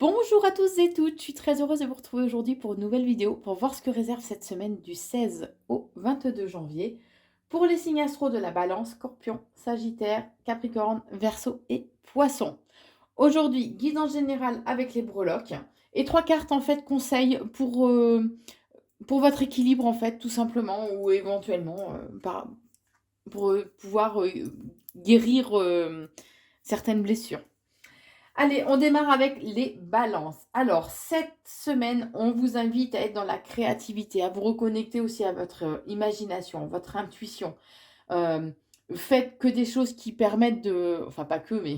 Bonjour à tous et toutes, je suis très heureuse de vous retrouver aujourd'hui pour une nouvelle vidéo pour voir ce que réserve cette semaine du 16 au 22 janvier pour les signes astro de la Balance, Scorpion, Sagittaire, Capricorne, Verseau et Poisson. Aujourd'hui, guidance générale avec les breloques et trois cartes en fait conseils pour votre équilibre en fait tout simplement ou éventuellement pour pouvoir guérir certaines blessures. Allez, on démarre avec les balances. Alors, cette semaine, on vous invite à être dans la créativité, à vous reconnecter aussi à votre imagination, votre intuition. Euh, Faites que des choses qui permettent de... Enfin, pas que, mais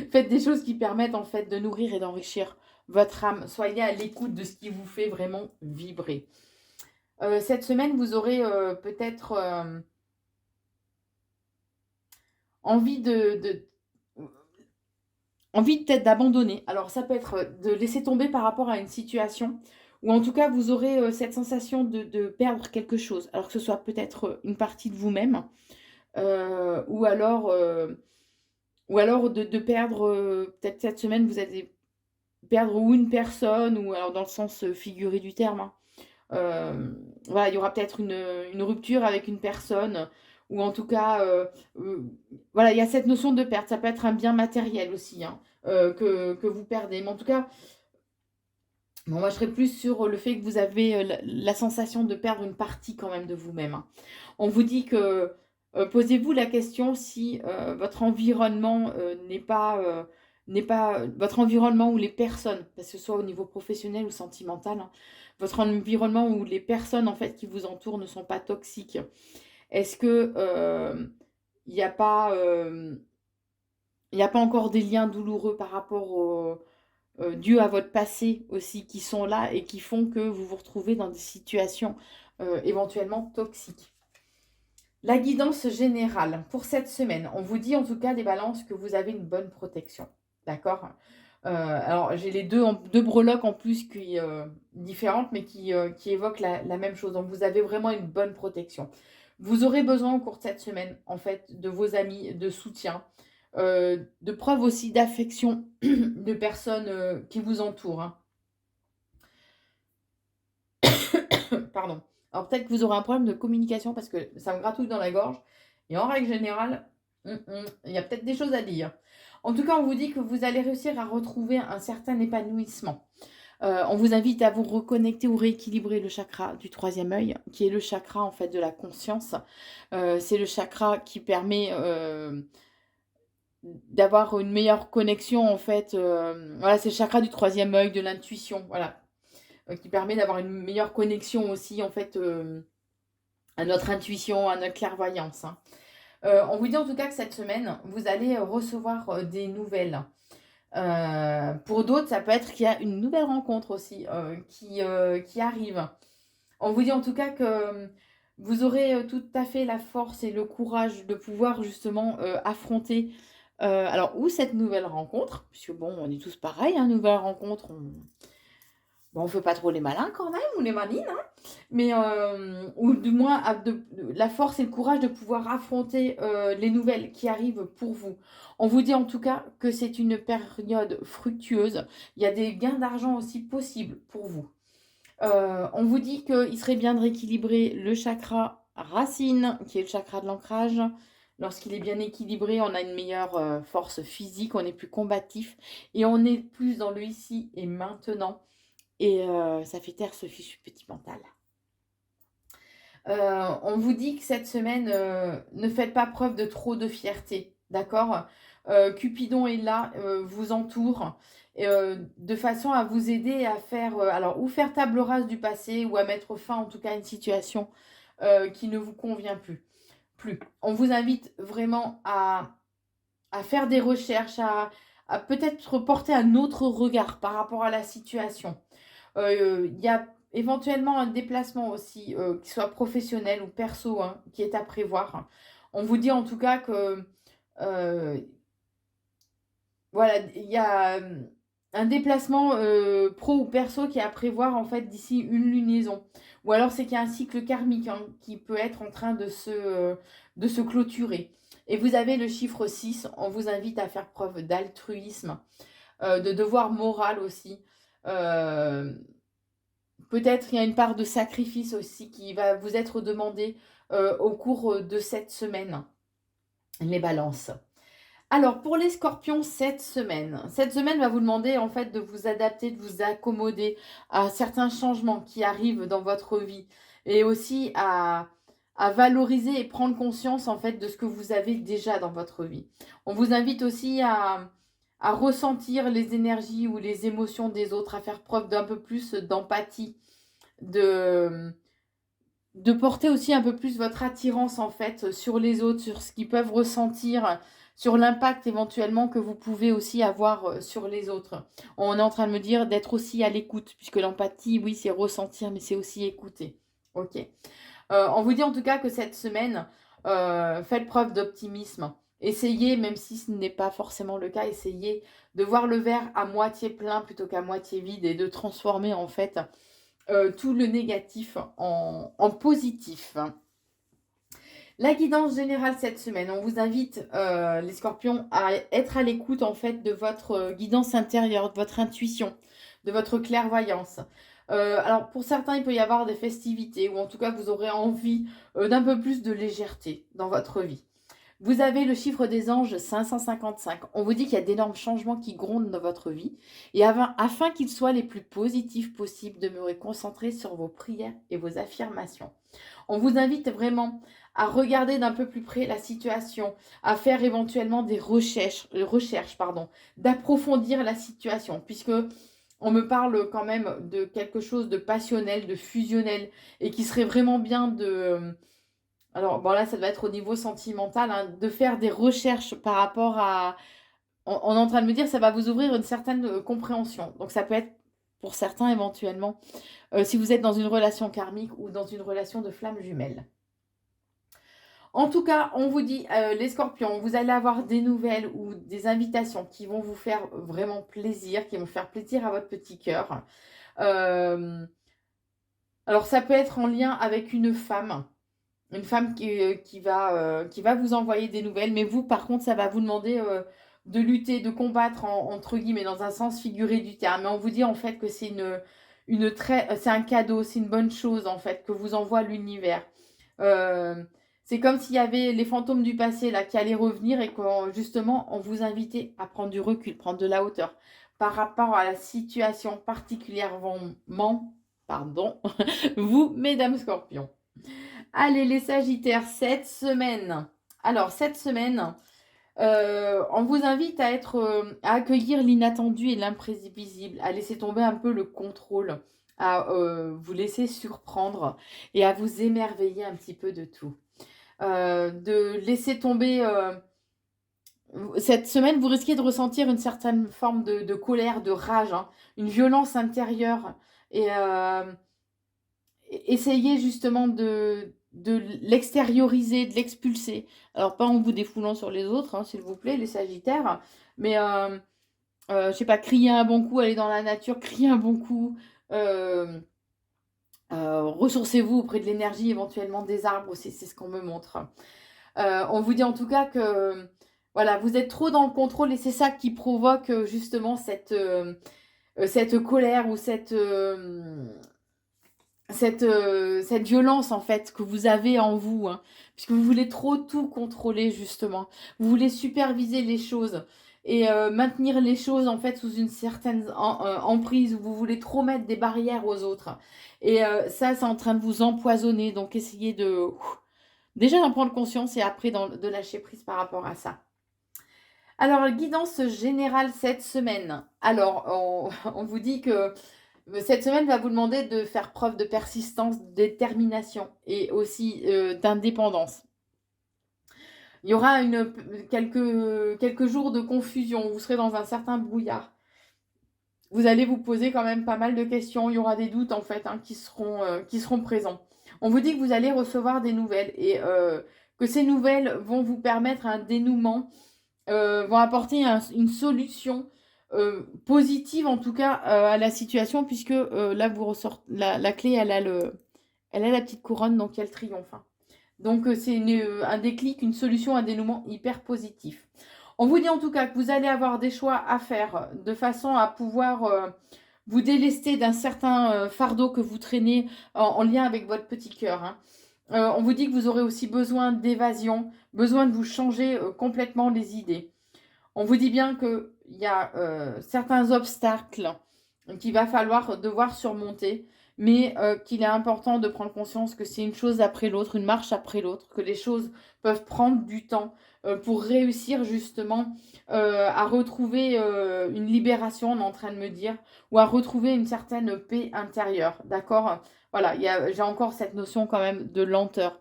faites des choses qui permettent en fait de nourrir et d'enrichir votre âme. Soyez à l'écoute de ce qui vous fait vraiment vibrer. Cette semaine, vous aurez peut-être envie envie peut-être d'abandonner. Alors ça peut être de laisser tomber par rapport à une situation, ou en tout cas vous aurez cette sensation de perdre quelque chose. Alors que ce soit peut-être une partie de vous-même, euh, ou alors, euh, ou alors de perdre, peut-être cette semaine vous allez perdre ou une personne, ou alors dans le sens figuré du terme, hein. Voilà, il y aura peut-être une rupture avec une personne, ou en tout cas, euh, voilà, il y a cette notion de perte. Ça peut être un bien matériel aussi, hein, que vous perdez. Mais en tout cas, bon, moi je serais plus sur le fait que vous avez la sensation de perdre une partie quand même de vous-même, hein. On vous dit que posez-vous la question si votre environnement n'est pas votre environnement ou les personnes, parce que ce soit au niveau professionnel ou sentimental, hein, votre environnement ou les personnes en fait qui vous entourent ne sont pas toxiques. Est-ce que il n'y a pas il n'y a pas encore des liens douloureux par rapport dû à votre passé aussi qui sont là et qui font que vous vous retrouvez dans des situations éventuellement toxiques. La guidance générale pour cette semaine, on vous dit en tout cas les balances que vous avez une bonne protection. D'accord. Alors j'ai les deux breloques en plus qui différentes mais qui évoquent la même chose. Donc vous avez vraiment une bonne protection. Vous aurez besoin au cours de cette semaine en fait de vos amis, de soutien, de preuves aussi d'affection de personnes qui vous entourent, hein. Pardon. Alors peut-être que vous aurez un problème de communication parce que ça me gratouille dans la gorge. Et en règle générale, il y a peut-être des choses à dire. En tout cas, on vous dit que vous allez réussir à retrouver un certain épanouissement. On vous invite à vous reconnecter ou rééquilibrer le chakra du troisième œil, qui est le chakra en fait de la conscience. C'est le chakra qui permet d'avoir une meilleure connexion en fait. Voilà, c'est le chakra du troisième œil, de l'intuition. Voilà, qui permet d'avoir une meilleure connexion aussi en fait à notre intuition, à notre clairvoyance, hein. On vous dit en tout cas que cette semaine, vous allez recevoir des nouvelles. Pour d'autres, ça peut être qu'il y a une nouvelle rencontre aussi qui arrive. On vous dit en tout cas que vous aurez tout à fait la force et le courage de pouvoir justement affronter alors ou cette nouvelle rencontre, puisque bon, on est tous pareils, hein, nouvelle rencontre, bon, on fait pas trop les malins quand même, ou les malines, hein, mais ou du moins la force et le courage de pouvoir affronter les nouvelles qui arrivent pour vous. On vous dit en tout cas que c'est une période fructueuse. Il y a des gains d'argent aussi possibles pour vous. On vous dit qu'il serait bien de rééquilibrer le chakra racine, qui est le chakra de l'ancrage. Lorsqu'il est bien équilibré, on a une meilleure force physique, on est plus combatif et on est plus dans le ici et maintenant. Et ça fait taire ce fichu petit mental. On vous dit que cette semaine, ne faites pas preuve de trop de fierté, d'accord. Cupidon est là, vous entoure, de façon à vous aider à faire, alors, ou faire table rase du passé, ou à mettre fin en tout cas à une situation qui ne vous convient plus. On vous invite vraiment à faire des recherches, à peut-être porter un autre regard par rapport à la situation. Il y a éventuellement un déplacement aussi, qui soit professionnel ou perso, hein, qui est à prévoir. On vous dit en tout cas que voilà, il y a un déplacement pro ou perso qui est à prévoir en fait d'ici une lunaison. Ou alors c'est qu'il y a un cycle karmique, hein, qui peut être en train de se clôturer. Et vous avez le chiffre 6, on vous invite à faire preuve d'altruisme, de devoir moral aussi. Euh, Peut-être il y a une part de sacrifice aussi qui va vous être demandée au cours de cette semaine, les balances. Alors, pour les scorpions, cette semaine va vous demander en fait de vous adapter, de vous accommoder à certains changements qui arrivent dans votre vie et aussi à valoriser et prendre conscience en fait de ce que vous avez déjà dans votre vie. On vous invite aussi à ressentir les énergies ou les émotions des autres, à faire preuve d'un peu plus d'empathie, de, de porter aussi un peu plus votre attirance en fait sur les autres, sur ce qu'ils peuvent ressentir, sur l'impact éventuellement que vous pouvez aussi avoir sur les autres. On est en train de me dire d'être aussi à l'écoute, puisque l'empathie, oui, c'est ressentir, mais c'est aussi écouter. Ok. On vous dit en tout cas que cette semaine, faites preuve d'optimisme. Essayez, même si ce n'est pas forcément le cas, essayez de voir le verre à moitié plein plutôt qu'à moitié vide et de transformer en fait tout le négatif en positif. La guidance générale cette semaine, on vous invite, les scorpions, à être à l'écoute en fait de votre guidance intérieure, de votre intuition, de votre clairvoyance. Alors pour certains, il peut y avoir des festivités ou en tout cas vous aurez envie d'un peu plus de légèreté dans votre vie. Vous avez le chiffre des anges 555. On vous dit qu'il y a d'énormes changements qui grondent dans votre vie. Et afin qu'ils soient les plus positifs possibles, demeurez concentrés sur vos prières et vos affirmations. On vous invite vraiment à regarder d'un peu plus près la situation, à faire éventuellement des recherches, d'approfondir la situation, puisque on me parle quand même de quelque chose de passionnel, de fusionnel, et qui serait vraiment bien de... Alors, bon là, ça doit être au niveau sentimental, hein, de faire des recherches par rapport à... On est en train de me dire, ça va vous ouvrir une certaine compréhension. Donc, ça peut être, pour certains, éventuellement, si vous êtes dans une relation karmique ou dans une relation de flamme jumelle. En tout cas, on vous dit, les scorpions, vous allez avoir des nouvelles ou des invitations qui vont vous faire vraiment plaisir, qui vont faire plaisir à votre petit cœur. Alors, ça peut être en lien avec une femme qui va vous envoyer des nouvelles, mais vous, par contre, ça va vous demander de lutter, de combattre, entre guillemets, dans un sens figuré du terme. Mais on vous dit en fait que c'est c'est un cadeau, c'est une bonne chose en fait que vous envoie l'univers. C'est comme s'il y avait les fantômes du passé là qui allaient revenir et que justement on vous invitait à prendre du recul, prendre de la hauteur par rapport à la situation particulièrement, pardon, vous, mesdames Scorpions. Allez, les Sagittaires, cette semaine. Alors, cette semaine, on vous invite à accueillir l'inattendu et l'imprévisible, à laisser tomber un peu le contrôle, à vous laisser surprendre et à vous émerveiller un petit peu de tout. De laisser tomber... cette semaine, vous risquez de ressentir une certaine forme de colère, de rage, hein, une violence intérieure. Et essayez justement de l'extérioriser, de l'expulser. Alors, pas en vous défoulant sur les autres, hein, s'il vous plaît, les Sagittaires, mais, je sais pas, crier un bon coup, aller dans la nature, crier un bon coup, euh, ressourcez-vous auprès de l'énergie éventuellement des arbres, c'est ce qu'on me montre. On vous dit en tout cas que voilà, vous êtes trop dans le contrôle et c'est ça qui provoque justement cette colère ou cette violence en fait que vous avez en vous, hein, puisque vous voulez trop tout contrôler justement. Vous voulez superviser les choses et maintenir les choses en fait sous une certaine emprise où vous voulez trop mettre des barrières aux autres. Et ça, c'est en train de vous empoisonner. Donc essayez déjà d'en prendre conscience et après de lâcher prise par rapport à ça. Alors, guidance générale cette semaine. Alors, on vous dit que cette semaine va vous demander de faire preuve de persistance, de détermination et aussi d'indépendance. Il y aura quelques jours de confusion, vous serez dans un certain brouillard. Vous allez vous poser quand même pas mal de questions, il y aura des doutes en fait hein, qui seront présents. On vous dit que vous allez recevoir des nouvelles et que ces nouvelles vont vous permettre un dénouement, vont apporter une solution positive en tout cas à la situation puisque là vous ressortez la clé elle a la petite couronne donc il y a le triomphe hein. Donc c'est un déclic, une solution, un dénouement hyper positif. On vous dit en tout cas que vous allez avoir des choix à faire de façon à pouvoir vous délester d'un certain fardeau que vous traînez en lien avec votre petit cœur, hein. On vous dit que vous aurez aussi besoin d'évasion, besoin de vous changer complètement les idées. On vous dit bien qu'il y a certains obstacles qu'il va falloir devoir surmonter, mais qu'il est important de prendre conscience que c'est une chose après l'autre, une marche après l'autre, que les choses peuvent prendre du temps pour réussir justement à retrouver une libération, on est en train de me dire, ou à retrouver une certaine paix intérieure, d'accord? Voilà, j'ai encore cette notion quand même de lenteur.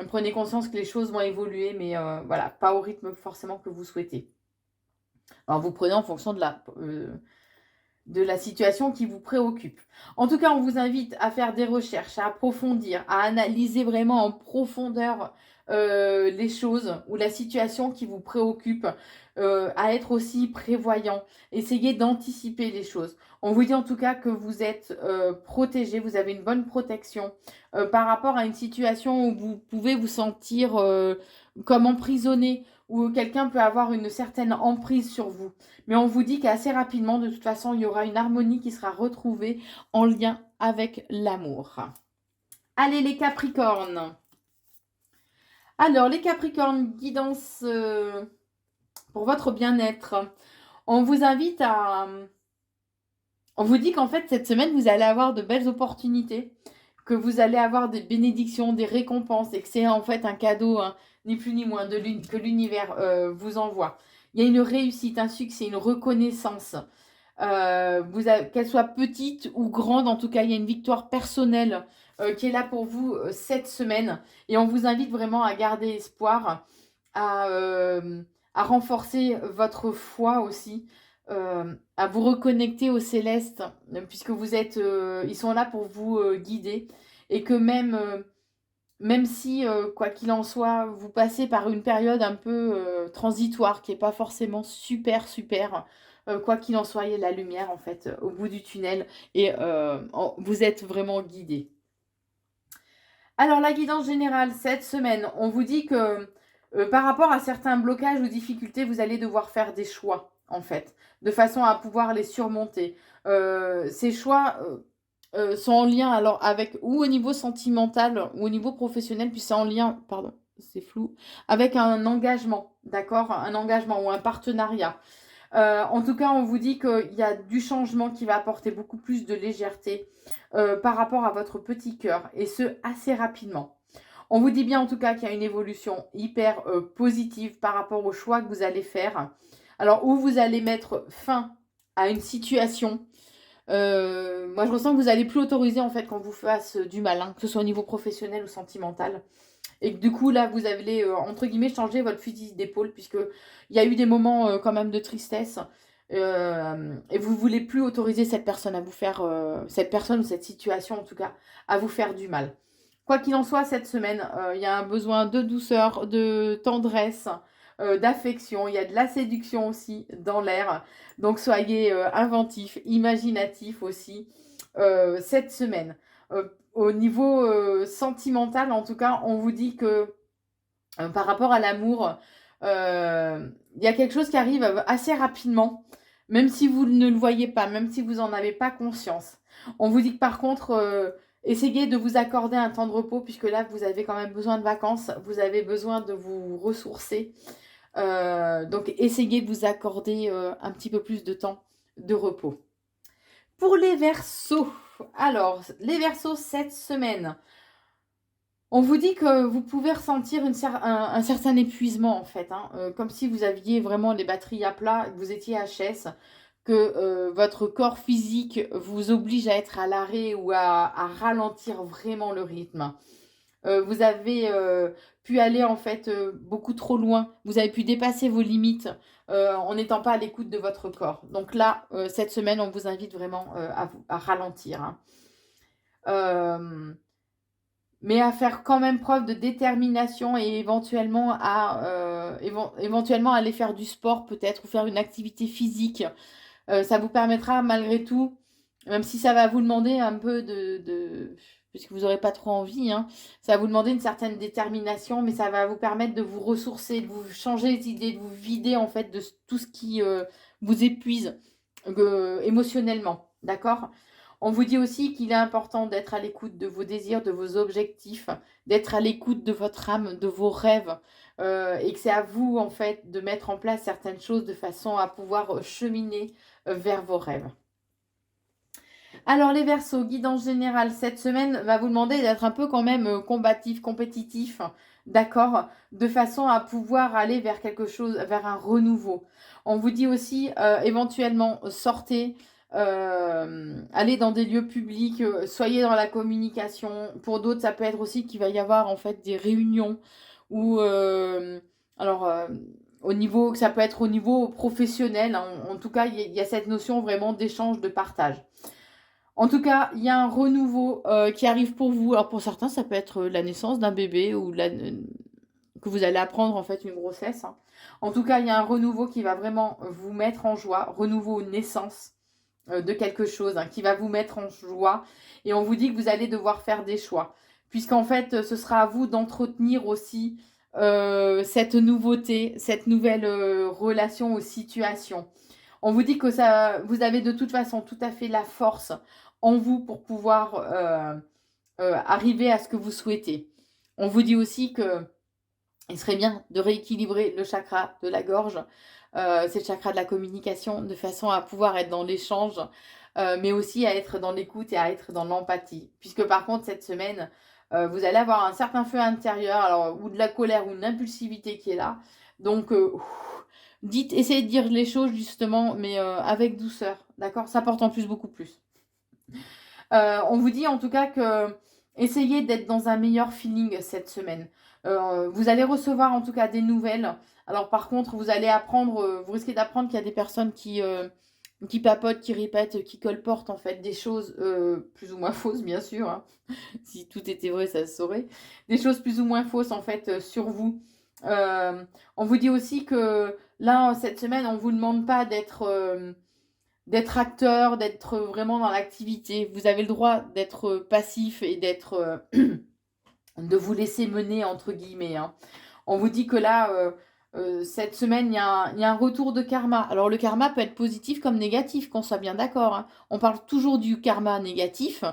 Prenez conscience que les choses vont évoluer, mais voilà, pas au rythme forcément que vous souhaitez. Alors, vous prenez en fonction de la situation qui vous préoccupe. En tout cas, on vous invite à faire des recherches, à approfondir, à analyser vraiment en profondeur les choses ou la situation qui vous préoccupe, à être aussi prévoyant, essayer d'anticiper les choses. On vous dit en tout cas que vous êtes protégé, vous avez une bonne protection par rapport à une situation où vous pouvez vous sentir comme emprisonné, où quelqu'un peut avoir une certaine emprise sur vous. Mais on vous dit qu'assez rapidement, de toute façon, il y aura une harmonie qui sera retrouvée en lien avec l'amour. Allez, les Capricornes. Alors, les Capricornes, guidance pour votre bien-être. On vous invite à... On vous dit qu'en fait, cette semaine, vous allez avoir de belles opportunités, que vous allez avoir des bénédictions, des récompenses, et que c'est en fait un cadeau, hein, ni plus ni moins, que l'univers vous envoie. Il y a une réussite, un succès, une reconnaissance. Qu'elle soit petite ou grande, en tout cas, il y a une victoire personnelle qui est là pour vous cette semaine. Et on vous invite vraiment à garder espoir, à renforcer votre foi aussi, à vous reconnecter au céleste, puisque vous êtes, ils sont là pour vous guider. Et que même si, quoi qu'il en soit, vous passez par une période un peu transitoire, qui n'est pas forcément super, quoi qu'il en soit, il y a la lumière, en fait, au bout du tunnel, et vous êtes vraiment guidé. Alors, la guidance générale, cette semaine, on vous dit que par rapport à certains blocages ou difficultés, vous allez devoir faire des choix, en fait, de façon à pouvoir les surmonter. Ces choix sont en lien alors avec ou au niveau sentimental ou au niveau professionnel, puis c'est en lien, pardon, c'est flou, avec un engagement, d'accord? Un engagement ou un partenariat. En tout cas, on vous dit qu'il y a du changement qui va apporter beaucoup plus de légèreté par rapport à votre petit cœur, et ce, assez rapidement. On vous dit bien en tout cas qu'il y a une évolution hyper positive par rapport au choix que vous allez faire. Alors, où vous allez mettre fin à une situation. Moi, je ressens que vous n'allez plus autoriser en fait qu'on vous fasse du mal, hein, que ce soit au niveau professionnel ou sentimental. Et que du coup, là, vous avez, entre guillemets, changé votre fusil d'épaule, puisqu'il y a eu des moments quand même de tristesse. Et vous ne voulez plus autoriser cette personne à vous faire, cette personne ou cette situation en tout cas, à vous faire du mal. Quoi qu'il en soit, cette semaine, il y a un besoin de douceur, de tendresse, d'affection. Il y a de la séduction aussi dans l'air. Donc soyez inventifs, imaginatifs aussi cette semaine. Au niveau sentimental, en tout cas, on vous dit que par rapport à l'amour, il y a quelque chose qui arrive assez rapidement, même si vous ne le voyez pas, même si vous n'en avez pas conscience. On vous dit que par contre, essayez de vous accorder un temps de repos, puisque là, vous avez quand même besoin de vacances, vous avez besoin de vous ressourcer. Donc, essayez de vous accorder un petit peu plus de temps de repos. Pour les Verseaux, alors, les Verseaux, cette semaine, on vous dit que vous pouvez ressentir un certain épuisement, en fait, hein, comme si vous aviez vraiment les batteries à plat, que vous étiez HS, que votre corps physique vous oblige à être à l'arrêt ou à ralentir vraiment le rythme. Vous avez pu aller en fait beaucoup trop loin. Vous avez pu dépasser vos limites en n'étant pas à l'écoute de votre corps. Donc là, cette semaine, on vous invite vraiment à ralentir, hein. Mais à faire quand même preuve de détermination et éventuellement éventuellement aller faire du sport peut-être ou faire une activité physique. Ça vous permettra malgré tout, même si ça va vous demander un peu puisque vous n'aurez pas trop envie, hein. Ça va vous demander une certaine détermination, mais ça va vous permettre de vous ressourcer, de vous changer les idées, de vous vider en fait de tout ce qui vous épuise émotionnellement. D'accord? On vous dit aussi qu'il est important d'être à l'écoute de vos désirs, de vos objectifs, d'être à l'écoute de votre âme, de vos rêves, et que c'est à vous, en fait, de mettre en place certaines choses de façon à pouvoir cheminer vers vos rêves. Alors les Verseaux, guidance générale, cette semaine va vous demander d'être un peu quand même combatif, compétitif, d'accord, de façon à pouvoir aller vers quelque chose, vers un renouveau. On vous dit aussi éventuellement sortez, allez dans des lieux publics, soyez dans la communication. Pour d'autres, ça peut être aussi qu'il va y avoir en fait des réunions où, alors au niveau, ça peut être au niveau professionnel, hein. En tout cas, il y a cette notion vraiment d'échange, de partage. En tout cas, il y a un renouveau qui arrive pour vous. Alors pour certains, ça peut être la naissance d'un bébé ou que vous allez apprendre en fait une grossesse, hein. En tout cas, il y a un renouveau qui va vraiment vous mettre en joie, renouveau, naissance de quelque chose, hein, qui va vous mettre en joie. Et on vous dit que vous allez devoir faire des choix, puisqu'en fait, ce sera à vous d'entretenir aussi cette nouveauté, cette nouvelle relation aux situations. On vous dit que ça, vous avez de toute façon tout à fait la force en vous pour pouvoir arriver à ce que vous souhaitez. On vous dit aussi que il serait bien de rééquilibrer le chakra de la gorge, c'est le chakra de la communication, de façon à pouvoir être dans l'échange, mais aussi à être dans l'écoute et à être dans l'empathie. Puisque par contre, cette semaine, vous allez avoir un certain feu intérieur, alors, ou de la colère ou une impulsivité qui est là. Donc, essayez de dire les choses justement, mais avec douceur, d'accord? Ça porte en plus beaucoup plus. On vous dit en tout cas que essayez d'être dans un meilleur feeling cette semaine. Vous allez recevoir en tout cas des nouvelles. Alors par contre, vous allez apprendre, vous risquez d'apprendre qu'il y a des personnes qui papotent, qui répètent, qui colportent en fait des choses plus ou moins fausses, bien sûr, hein. Si tout était vrai, ça se saurait. Des choses plus ou moins fausses en fait sur vous. On vous dit aussi que là, cette semaine, on ne vous demande pas d'être acteur, d'être vraiment dans l'activité. Vous avez le droit d'être passif et d'être de vous laisser mener, entre guillemets, hein. On vous dit que là, cette semaine, il y a un retour de karma. Alors, le karma peut être positif comme négatif, qu'on soit bien d'accord, hein. On parle toujours du karma négatif,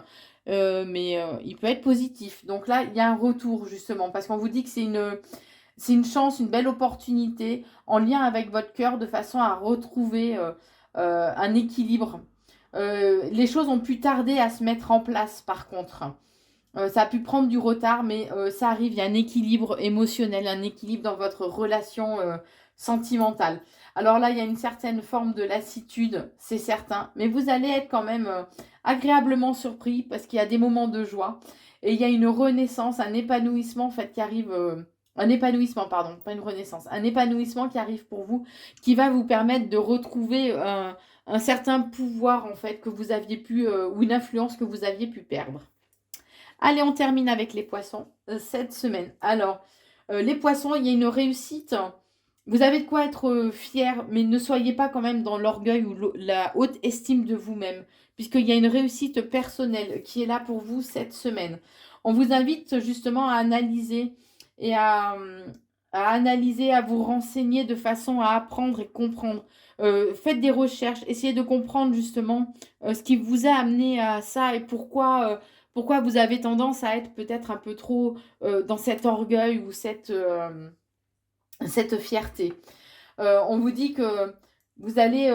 mais il peut être positif. Donc là, il y a un retour, justement, parce qu'on vous dit que c'est une chance, une belle opportunité en lien avec votre cœur de façon à retrouver un équilibre. Les choses ont pu tarder à se mettre en place, par contre. Ça a pu prendre du retard, mais ça arrive, il y a un équilibre émotionnel, un équilibre dans votre relation sentimentale. Alors là, il y a une certaine forme de lassitude, c'est certain, mais vous allez être quand même agréablement surpris parce qu'il y a des moments de joie et il y a une renaissance, un épanouissement en fait qui arrive, un épanouissement, pardon, pas une renaissance, un épanouissement qui arrive pour vous, qui va vous permettre de retrouver un certain pouvoir en fait que vous aviez pu, ou une influence que vous aviez pu perdre. Allez, on termine avec les poissons cette semaine. Alors, les poissons, il y a une réussite. Vous avez de quoi être fier, mais ne soyez pas quand même dans l'orgueil ou la haute estime de vous-même, puisqu'il y a une réussite personnelle qui est là pour vous cette semaine. On vous invite justement à analyser et à analyser, à vous renseigner de façon à apprendre et comprendre. Faites des recherches, essayez de comprendre justement ce qui vous a amené à ça et pourquoi vous avez tendance à être peut-être un peu trop dans cet orgueil ou cette fierté. On vous dit que vous allez...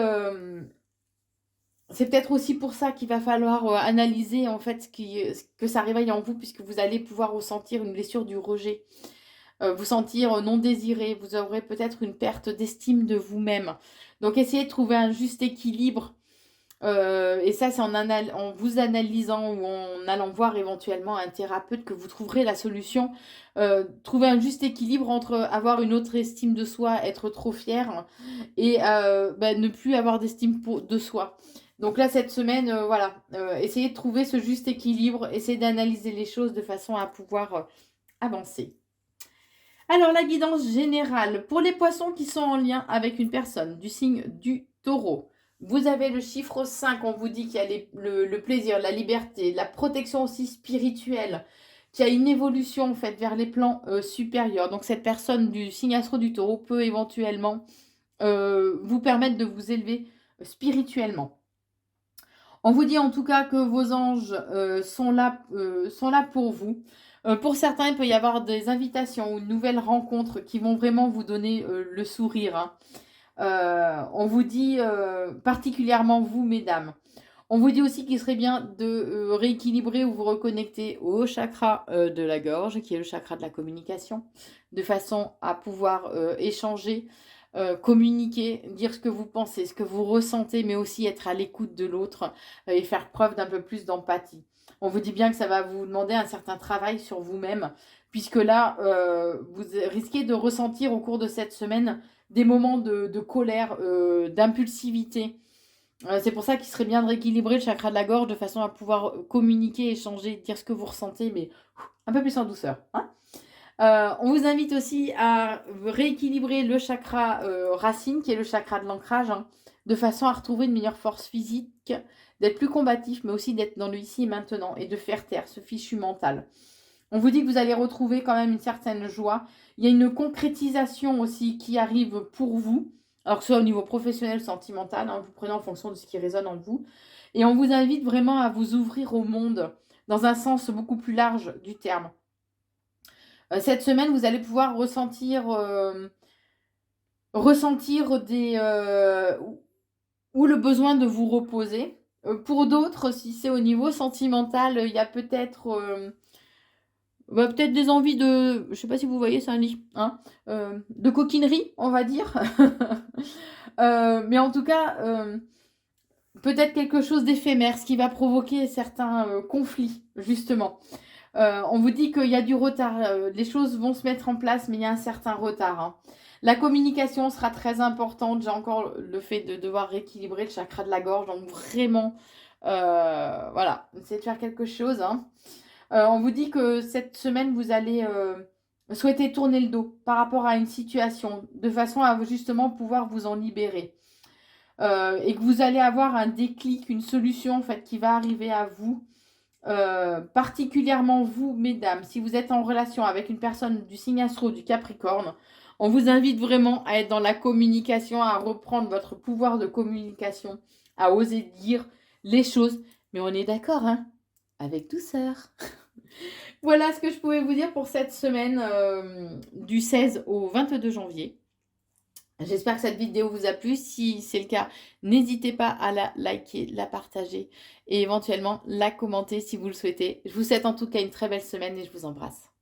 c'est peut-être aussi pour ça qu'il va falloir analyser en fait que ça réveille en vous, puisque vous allez pouvoir ressentir une blessure du rejet. Vous sentir non désiré, vous aurez peut-être une perte d'estime de vous-même. Donc essayez de trouver un juste équilibre. Et ça, c'est en vous analysant ou en allant voir éventuellement un thérapeute que vous trouverez la solution. Trouver un juste équilibre entre avoir une autre estime de soi, être trop fier et ne plus avoir d'estime de soi. Donc là, cette semaine, voilà, essayez de trouver ce juste équilibre, essayez d'analyser les choses de façon à pouvoir avancer. Alors, la guidance générale pour les poissons qui sont en lien avec une personne du signe du taureau. Vous avez le chiffre 5, on vous dit qu'il y a le plaisir, la liberté, la protection aussi spirituelle, qu'il y a une évolution en fait vers les plans supérieurs. Donc cette personne du signe astro du taureau peut éventuellement vous permettre de vous élever spirituellement. On vous dit en tout cas que vos anges sont là pour vous. Pour certains, il peut y avoir des invitations ou de nouvelles rencontres qui vont vraiment vous donner le sourire, hein. On vous dit particulièrement vous, mesdames. On vous dit aussi qu'il serait bien de rééquilibrer ou vous reconnecter au chakra de la gorge, qui est le chakra de la communication, de façon à pouvoir échanger, communiquer, dire ce que vous pensez, ce que vous ressentez, mais aussi être à l'écoute de l'autre et faire preuve d'un peu plus d'empathie. On vous dit bien que ça va vous demander un certain travail sur vous-même, puisque là, vous risquez de ressentir au cours de cette semaine des moments de colère, d'impulsivité. C'est pour ça qu'il serait bien de rééquilibrer le chakra de la gorge de façon à pouvoir communiquer, échanger, dire ce que vous ressentez, mais un peu plus en douceur, hein. On vous invite aussi à rééquilibrer le chakra racine, qui est le chakra de l'ancrage, hein, de façon à retrouver une meilleure force physique, d'être plus combatif, mais aussi d'être dans le ici et maintenant, et de faire taire ce fichu mental. On vous dit que vous allez retrouver quand même une certaine joie. Il y a une concrétisation aussi qui arrive pour vous, alors que ce soit au niveau professionnel, sentimental, hein, vous prenez en fonction de ce qui résonne en vous. Et on vous invite vraiment à vous ouvrir au monde dans un sens beaucoup plus large du terme. Cette semaine, vous allez pouvoir ressentir des ou le besoin de vous reposer. Pour d'autres, si c'est au niveau sentimental, il y a peut-être peut-être des envies de, je sais pas si vous voyez, c'est un lit, hein, de coquinerie, on va dire. Mais en tout cas, peut-être quelque chose d'éphémère, ce qui va provoquer certains conflits, justement. On vous dit qu'il y a du retard, les choses vont se mettre en place, mais il y a un certain retard, hein. La communication sera très importante. J'ai encore le fait de devoir rééquilibrer le chakra de la gorge, donc vraiment, voilà, essayez de faire quelque chose, hein. On vous dit que cette semaine, vous allez souhaiter tourner le dos par rapport à une situation, de façon à justement pouvoir vous en libérer. Et que vous allez avoir un déclic, une solution en fait qui va arriver à vous. Particulièrement vous, mesdames, si vous êtes en relation avec une personne du signe astro du Capricorne, on vous invite vraiment à être dans la communication, à reprendre votre pouvoir de communication, à oser dire les choses. Mais on est d'accord, hein? Avec douceur. Voilà ce que je pouvais vous dire pour cette semaine du 16 au 22 janvier. J'espère que cette vidéo vous a plu. Si c'est le cas, n'hésitez pas à la liker, la partager et éventuellement la commenter si vous le souhaitez. Je vous souhaite en tout cas une très belle semaine et je vous embrasse.